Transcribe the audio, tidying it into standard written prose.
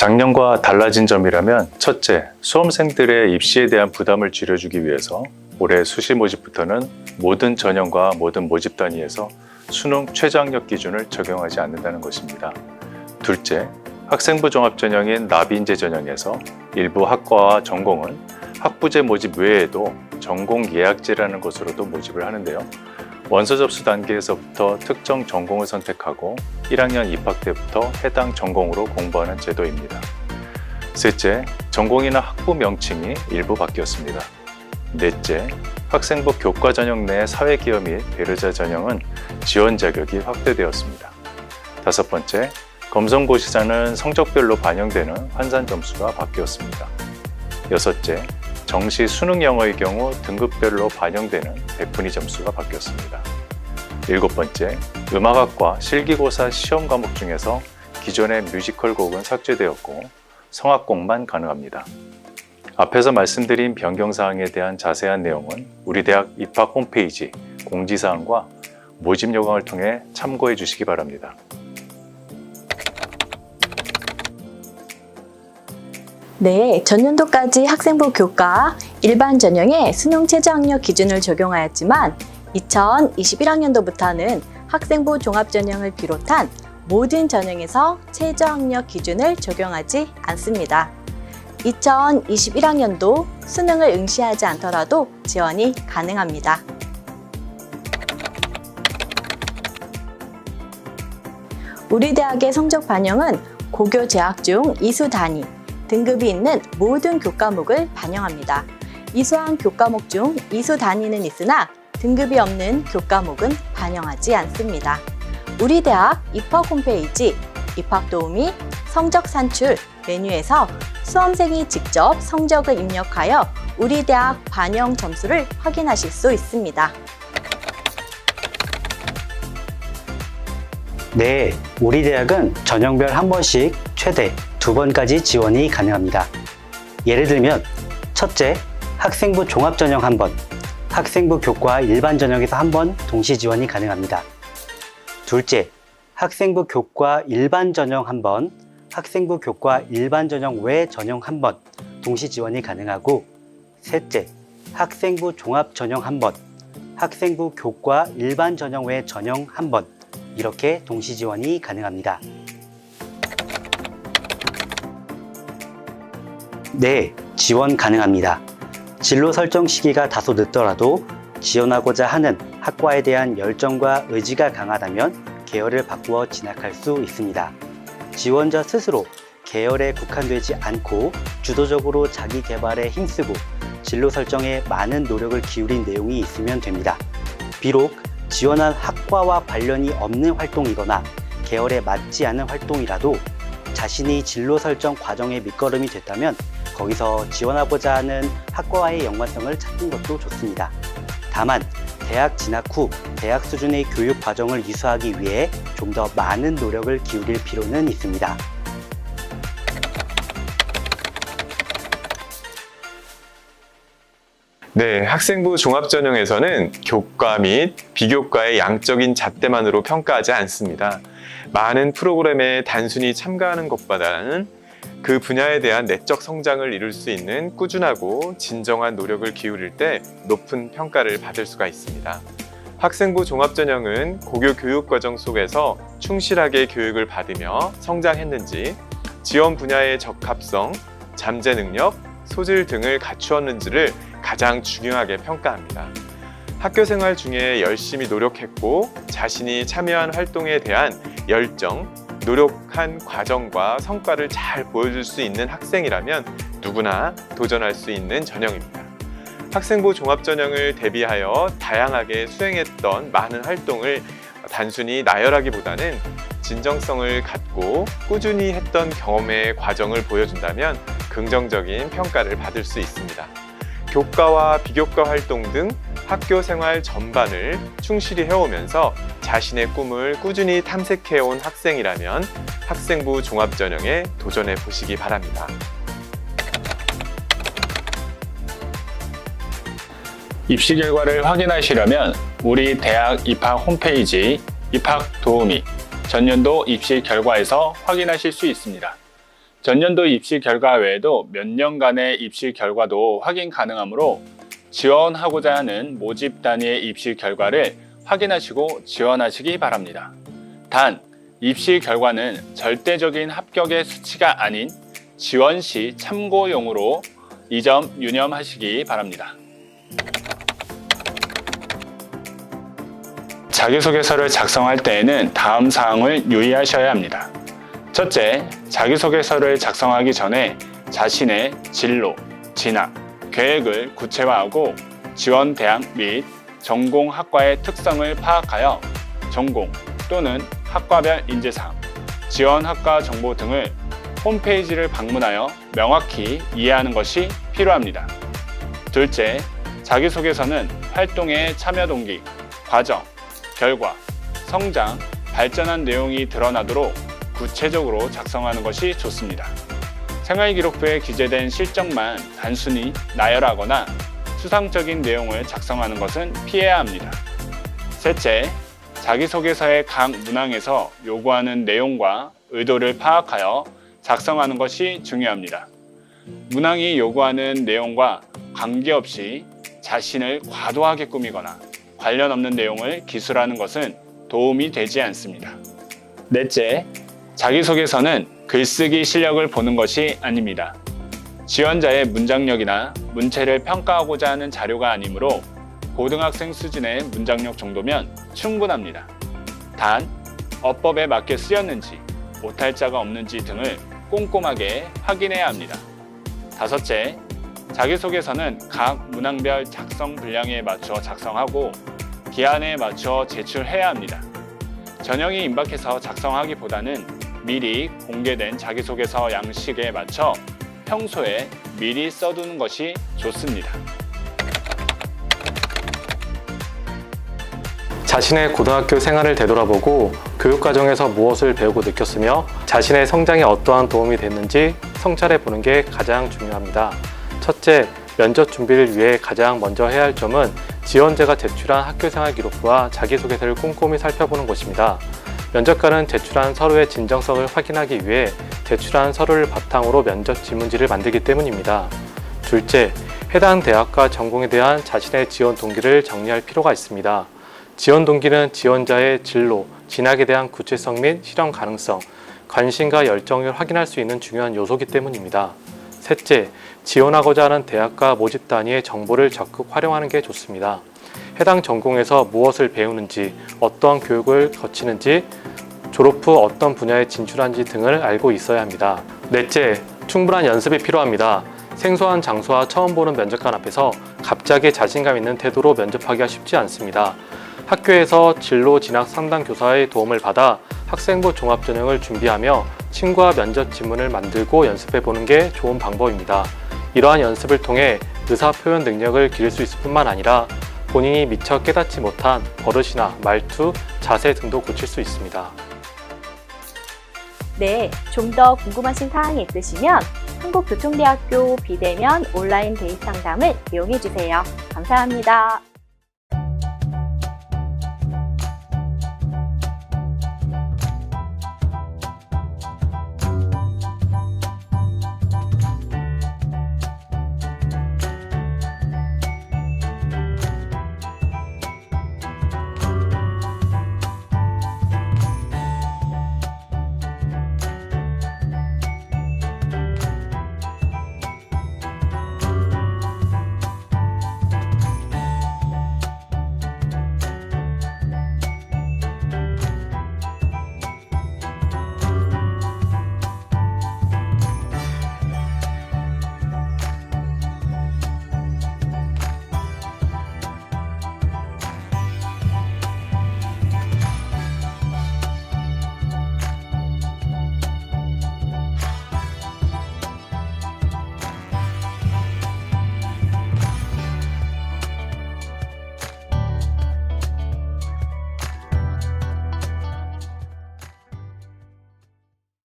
작년과 달라진 점이라면 첫째, 수험생들의 입시에 대한 부담을 줄여주기 위해서 올해 수시 모집부터는 모든 전형과 모든 모집 단위에서 수능 최저학력 기준을 적용하지 않는다는 것입니다. 둘째, 학생부 종합전형인 나비인재 전형에서 일부 학과와 전공은 학부제 모집 외에도 전공 예약제라는 것으로도 모집을 하는데요. 원서 접수 단계에서부터 특정 전공을 선택하고 1학년 입학 때부터 해당 전공으로 공부하는 제도입니다. 셋째, 전공이나 학부 명칭이 일부 바뀌었습니다. 넷째, 학생부 교과 전형 내 사회기업 및 배려자 전형은 지원 자격이 확대되었습니다. 다섯 번째, 검정고시자는 성적별로 반영되는 환산 점수가 바뀌었습니다. 여섯째, 정시 수능 영어의 경우 등급별로 반영되는 백분위 점수가 바뀌었습니다. 일곱 번째, 음악학과 실기고사 시험 과목 중에서 기존의 뮤지컬 곡은 삭제되었고 성악곡만 가능합니다. 앞에서 말씀드린 변경사항에 대한 자세한 내용은 우리 대학 입학 홈페이지 공지사항과 모집 요강을 통해 참고해 주시기 바랍니다. 네, 전년도까지 학생부 교과 일반 전형에 수능 최저학력 기준을 적용하였지만 2021학년도부터는 학생부 종합전형을 비롯한 모든 전형에서 최저학력 기준을 적용하지 않습니다. 2021학년도 수능을 응시하지 않더라도 지원이 가능합니다. 우리 대학의 성적 반영은 고교 재학 중 이수 단위, 등급이 있는 모든 교과목을 반영합니다. 이수한 교과목 중 이수 단위는 있으나 등급이 없는 교과목은 반영하지 않습니다. 우리 대학 입학 홈페이지 입학 도우미 성적 산출 메뉴에서 수험생이 직접 성적을 입력하여 우리 대학 반영 점수를 확인하실 수 있습니다. 네, 우리 대학은 전형별 한 번씩 최대 2번까지 지원이 가능합니다. 예를 들면 첫째, 학생부 종합전형 한 번, 학생부 교과 일반 전형에서 한 번 동시 지원이 가능합니다. 둘째, 학생부 교과 일반 전형 한 번, 학생부 교과 일반 전형 외 전형 한 번 동시 지원이 가능하고 셋째, 학생부 종합 전형 한 번, 학생부 교과 일반 전형 외 전형 한 번 이렇게 동시 지원이 가능합니다. 네, 지원 가능합니다. 진로 설정 시기가 다소 늦더라도 지원하고자 하는 학과에 대한 열정과 의지가 강하다면 계열을 바꾸어 진학할 수 있습니다. 지원자 스스로 계열에 국한되지 않고 주도적으로 자기 개발에 힘쓰고 진로 설정에 많은 노력을 기울인 내용이 있으면 됩니다. 비록 지원한 학과와 관련이 없는 활동이거나 계열에 맞지 않은 활동이라도 자신이 진로 설정 과정의 밑거름이 됐다면 거기서 지원하고자 하는 학과와의 연관성을 찾는 것도 좋습니다. 다만 대학 진학 후 대학 수준의 교육 과정을 이수하기 위해 좀 더 많은 노력을 기울일 필요는 있습니다. 네, 학생부 종합전형에서는 교과 및 비교과의 양적인 잣대만으로 평가하지 않습니다. 많은 프로그램에 단순히 참가하는 것보다는 그 분야에 대한 내적 성장을 이룰 수 있는 꾸준하고 진정한 노력을 기울일 때 높은 평가를 받을 수가 있습니다. 학생부 종합전형은 고교 교육과정 속에서 충실하게 교육을 받으며 성장했는지, 지원 분야의 적합성, 잠재 능력, 소질 등을 갖추었는지를 가장 중요하게 평가합니다. 학교 생활 중에 열심히 노력했고 자신이 참여한 활동에 대한 열정, 노력한 과정과 성과를 잘 보여줄 수 있는 학생이라면 누구나 도전할 수 있는 전형입니다. 학생부 종합전형을 대비하여 다양하게 수행했던 많은 활동을 단순히 나열하기보다는 진정성을 갖고 꾸준히 했던 경험의 과정을 보여준다면 긍정적인 평가를 받을 수 있습니다. 교과와 비교과 활동 등 학교 생활 전반을 충실히 해오면서 자신의 꿈을 꾸준히 탐색해온 학생이라면 학생부 종합전형에 도전해 보시기 바랍니다. 입시 결과를 확인하시려면 우리 대학 입학 홈페이지 입학 도우미 전년도 입시 결과에서 확인하실 수 있습니다. 전년도 입시 결과 외에도 몇 년간의 입시 결과도 확인 가능하므로 지원하고자 하는 모집 단위의 입시 결과를 확인하시고 지원하시기 바랍니다. 단, 입시 결과는 절대적인 합격의 수치가 아닌 지원 시 참고용으로 이 점 유념하시기 바랍니다. 자기소개서를 작성할 때에는 다음 사항을 유의하셔야 합니다. 첫째, 자기소개서를 작성하기 전에 자신의 진로, 진학, 계획을 구체화하고 지원 대학 및 전공 학과의 특성을 파악하여 전공 또는 학과별 인재사항, 지원 학과 정보 등을 홈페이지를 방문하여 명확히 이해하는 것이 필요합니다. 둘째, 자기소개서는 활동의 참여 동기, 과정, 결과, 성장, 발전한 내용이 드러나도록 구체적으로 작성하는 것이 좋습니다. 생활기록부에 기재된 실적만 단순히 나열하거나 추상적인 내용을 작성하는 것은 피해야 합니다. 셋째, 자기소개서의 각 문항에서 요구하는 내용과 의도를 파악하여 작성하는 것이 중요합니다. 문항이 요구하는 내용과 관계없이 자신을 과도하게 꾸미거나 관련 없는 내용을 기술하는 것은 도움이 되지 않습니다. 넷째, 자기소개서는 글쓰기 실력을 보는 것이 아닙니다. 지원자의 문장력이나 문체를 평가하고자 하는 자료가 아니므로 고등학생 수준의 문장력 정도면 충분합니다. 단, 어법에 맞게 쓰였는지, 오탈자가 없는지 등을 꼼꼼하게 확인해야 합니다. 다섯째, 자기소개서는 각 문항별 작성 분량에 맞춰 작성하고 기한에 맞춰 제출해야 합니다. 전형이 임박해서 작성하기보다는 미리 공개된 자기소개서 양식에 맞춰 평소에 미리 써두는 것이 좋습니다. 자신의 고등학교 생활을 되돌아보고 교육과정에서 무엇을 배우고 느꼈으며 자신의 성장에 어떠한 도움이 됐는지 성찰해 보는 게 가장 중요합니다. 첫째, 면접 준비를 위해 가장 먼저 해야 할 점은 지원자가 제출한 학교생활 기록부와 자기소개서를 꼼꼼히 살펴보는 것입니다. 면접관은 제출한 서류의 진정성을 확인하기 위해 제출한 서류를 바탕으로 면접 지문지를 만들기 때문입니다. 둘째, 해당 대학과 전공에 대한 자신의 지원 동기를 정리할 필요가 있습니다. 지원 동기는 지원자의 진로, 진학에 대한 구체성 및 실현 가능성, 관심과 열정을 확인할 수 있는 중요한 요소이기 때문입니다. 셋째, 지원하고자 하는 대학과 모집 단위의 정보를 적극 활용하는 게 좋습니다. 해당 전공에서 무엇을 배우는지, 어떠한 교육을 거치는지, 졸업 후 어떤 분야에 진출한지 등을 알고 있어야 합니다. 넷째, 충분한 연습이 필요합니다. 생소한 장소와 처음 보는 면접관 앞에서 갑자기 자신감 있는 태도로 면접하기가 쉽지 않습니다. 학교에서 진로 진학 상담 교사의 도움을 받아 학생부 종합전형을 준비하며 친구와 면접 지문을 만들고 연습해 보는 게 좋은 방법입니다. 이러한 연습을 통해 의사 표현 능력을 기를 수 있을 뿐만 아니라 본인이 미처 깨닫지 못한 버릇이나 말투, 자세 등도 고칠 수 있습니다. 네, 좀 더 궁금하신 사항이 있으시면 한국교통대학교 비대면 온라인 대입 상담을 이용해 주세요. 감사합니다.